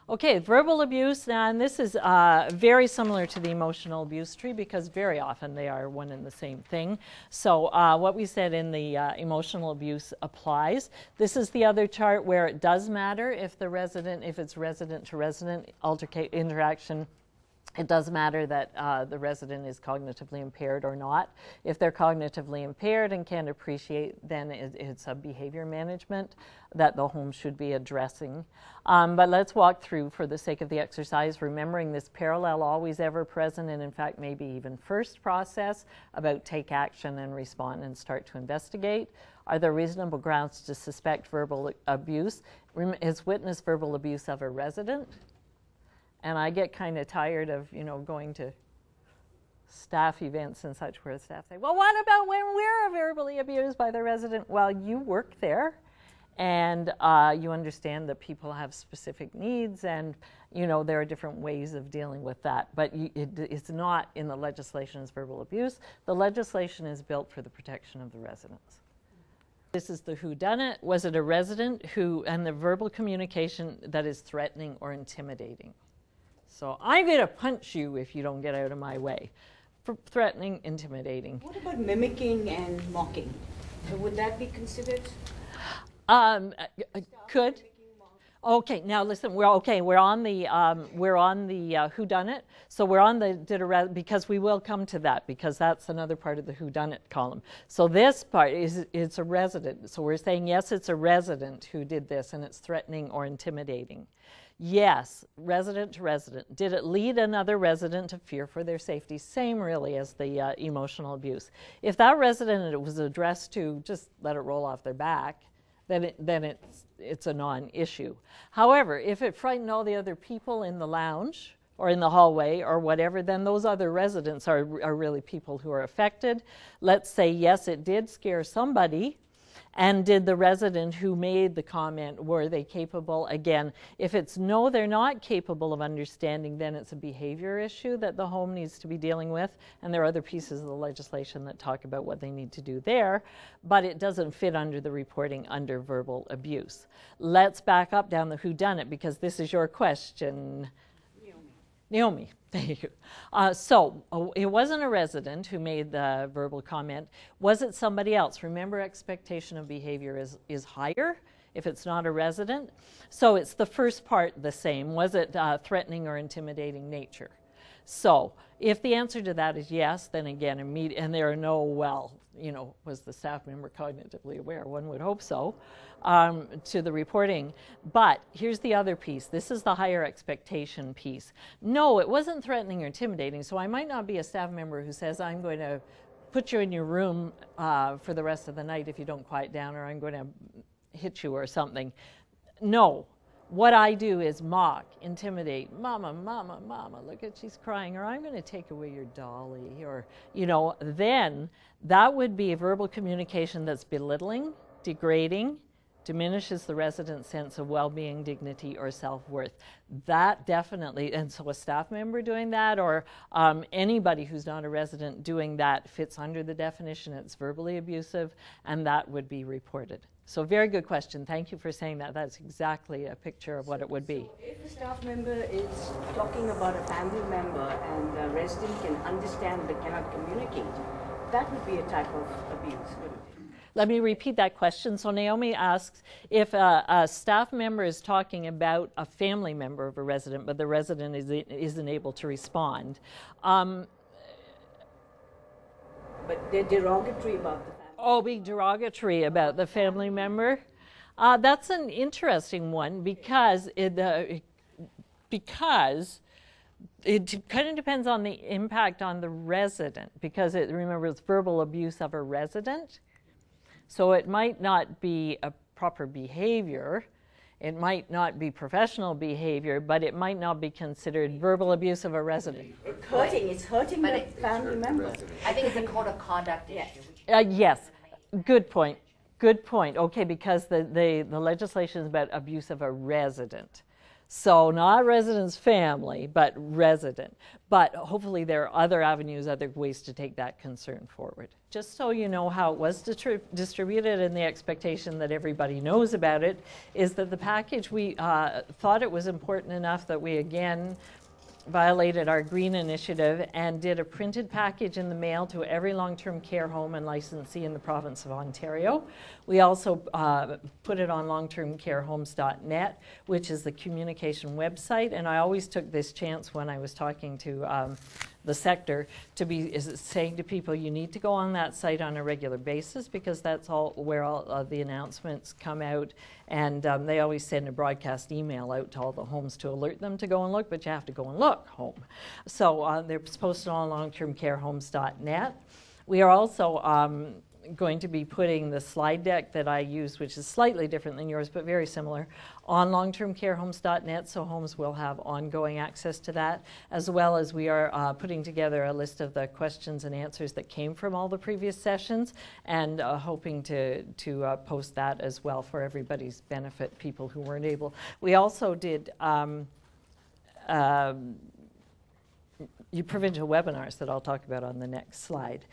Okay, verbal abuse, now, and this is very similar to the emotional abuse tree because very often they are one and the same thing. So what we said in the emotional abuse applies. This is the other chart where it does matter if it's resident to resident interaction. It does matter that the resident is cognitively impaired or not. If they're cognitively impaired and can't appreciate, then it's a behavior management that the home should be addressing. But let's walk through, for the sake of the exercise, remembering this parallel, always ever present, and in fact maybe even first process about take action and respond and start to investigate. Are there reasonable grounds to suspect verbal abuse? Is witness verbal abuse of a resident? And I get kind of tired of, going to staff events and such where the staff say, well, what about when we're verbally abused by the resident? Well, you work there and you understand that people have specific needs and, there are different ways of dealing with that. But it's not in the legislation as verbal abuse. The legislation is built for the protection of the residents. This is the whodunit. Was it a resident and the verbal communication that is threatening or intimidating? So I'm going to punch you if you don't get out of my way. Threatening, intimidating. What about mimicking and mocking? Would that be considered? Could. Okay, now listen. We're on the whodunit. So we're on the because we will come to that because that's another part of the whodunit column. So this part it's a resident. So we're saying yes, it's a resident who did this, and it's threatening or intimidating. Yes, resident to resident. Did it lead another resident to fear for their safety? Same really as the emotional abuse. If that resident it was addressed to just let it roll off their back, then it's a non-issue. However, if it frightened all the other people in the lounge or in the hallway or whatever, then those other residents are really people who are affected. Let's say, yes, it did scare somebody. And did the resident who made the comment, were they capable? Again, if it's no, they're not capable of understanding, then it's a behavior issue that the home needs to be dealing with. And there are other pieces of the legislation that talk about what they need to do there, but it doesn't fit under the reporting under verbal abuse. Let's back up down the whodunit because this is your question. Naomi, thank you. It wasn't a resident who made the verbal comment. Was it somebody else? Remember, expectation of behavior is higher if it's not a resident. So it's the first part the same. Was it threatening or intimidating nature? So if the answer to that is yes, then again, and there are no, was the staff member cognitively aware? One would hope so, to the reporting. But here's the other piece. This is the higher expectation piece. No, it wasn't threatening or intimidating, so I might not be a staff member who says, I'm going to put you in your room for the rest of the night if you don't quiet down, or I'm going to hit you or something. No. What I do is mock, intimidate, mama, mama, mama, look at she's crying, or I'm going to take away your dolly, or, then that would be a verbal communication that's belittling, degrading, diminishes the resident's sense of well-being, dignity, or self-worth. That definitely, and so a staff member doing that, or anybody who's not a resident doing that fits under the definition. It's verbally abusive, and that would be reported. So very good question. Thank you for saying that. That's exactly a picture of what it would be. So if a staff member is talking about a family member and the resident can understand but cannot communicate, that would be a type of abuse, wouldn't it? Let me repeat that question. So Naomi asks, if a staff member is talking about a family member of a resident, but the resident isn't able to respond. But they're derogatory about the family. Oh, being derogatory about the family member? That's an interesting one because it kind of depends on the impact on the resident, because remember, it's verbal abuse of a resident. So it might not be a proper behavior, it might not be professional behavior, but it might not be considered verbal abuse of a resident. It's hurting the family member. I think it's a code of conduct issue. Yes, good point. Good point. Okay, because the legislation is about abuse of a resident. So not resident's family, but resident. But hopefully there are other avenues, other ways to take that concern forward. Just so you know how it was distributed and the expectation that everybody knows about it, is that the package, we thought it was important enough that we again violated our green initiative and did a printed package in the mail to every long-term care home and licensee in the province of Ontario. We also put it on longtermcarehomes.net, which is the communication website, and I always took this chance when I was talking to the sector to be saying to people, you need to go on that site on a regular basis, because that's where all of the announcements come out, and they always send a broadcast email out to all the homes to alert them to go and look, but you have to go and look home. So they're posted on longtermcarehomes.net. We are also going to be putting the slide deck that I use, which is slightly different than yours, but very similar, on longtermcarehomes.net, so homes will have ongoing access to that, as well as we are putting together a list of the questions and answers that came from all the previous sessions, and hoping to post that as well for everybody's benefit, people who weren't able. We also did provincial webinars that I'll talk about on the next slide.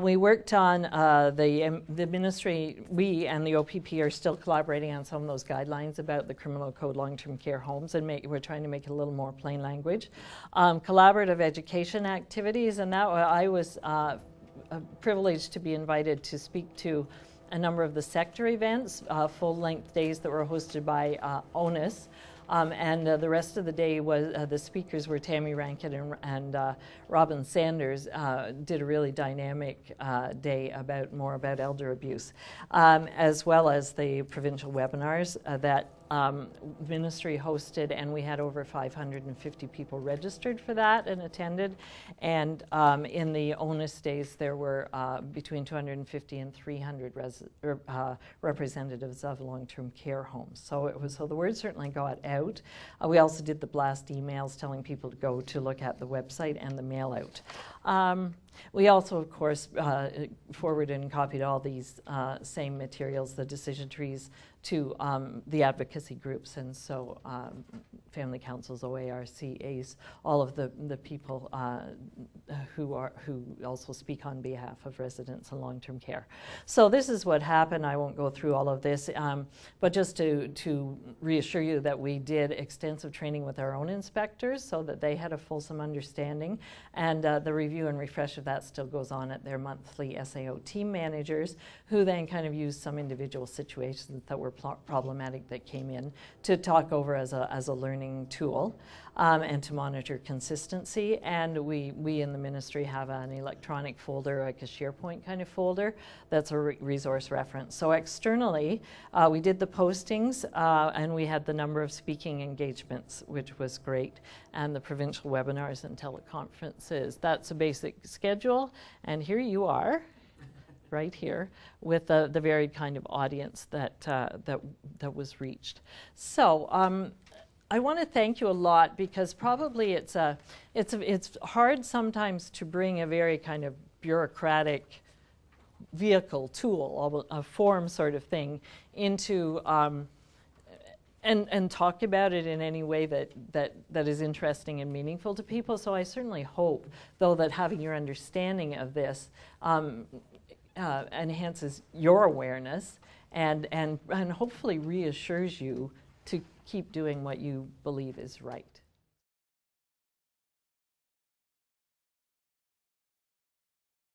We worked on the ministry, we and the OPP are still collaborating on some of those guidelines about the criminal code long-term care homes, and we're trying to make it a little more plain language. Collaborative education activities, and that I was privileged to be invited to speak to a number of the sector events, full-length days that were hosted by ONUS. And the rest of the day was, the speakers were Tammy Rankin and Robin Sanders, did a really dynamic day more about elder abuse, as well as the provincial webinars that ministry hosted, and we had over 550 people registered for that and attended. And in the ONUS days, there were between 250 and 300 representatives of long-term care homes. So the word certainly got out. We also did the blast emails telling people to go to look at the website and the mail out. We also, of course, forwarded and copied all these same materials, the decision trees, to the advocacy groups, and so family councils, OARCAs, all of the people who also speak on behalf of residents in long-term care. So this is what happened. I won't go through all of this, but just to reassure you that we did extensive training with our own inspectors so that they had a fulsome understanding, and the review and refresh of that still goes on at their monthly SAO team managers, who then kind of use some individual situations that were problematic that came in to talk over as a learning tool, and to monitor consistency. And we in the ministry have an electronic folder, like a SharePoint kind of folder, that's a resource reference. So externally, we did the postings, and we had the number of speaking engagements, which was great, and the provincial webinars and teleconferences. That's a basic schedule, and here you are, right here, with the varied kind of audience that was reached. So I want to thank you a lot, because probably it's hard sometimes to bring a very kind of bureaucratic vehicle, tool, a form sort of thing into and talk about it in any way that is interesting and meaningful to people. So I certainly hope, though, that having your understanding of this enhances your awareness and hopefully reassures you to keep doing what you believe is right.